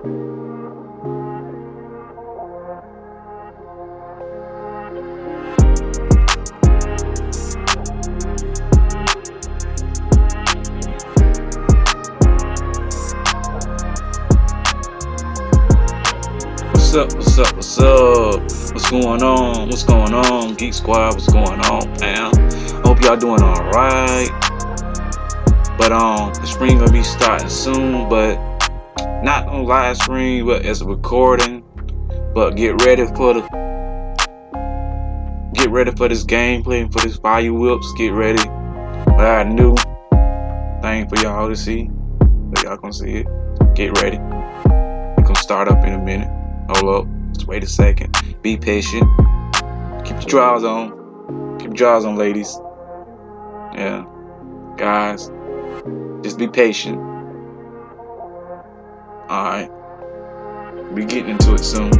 What's up? What's up? What's up? What's going on? What's going on? Geek Squad, what's going on, man? Hope y'all doing alright. But the stream gonna be starting soon, but not on live stream, but as a recording. But get ready for this gameplay, for this fire whips. Get ready. I got a new thing for y'all to see. So y'all gonna see it. Get ready. It's gonna start up in a minute. Hold up. Just wait a second. Be patient. Keep your drawers on. Keep your drawers on, ladies. Yeah. Guys. Just be patient. Alright. We getting into it soon.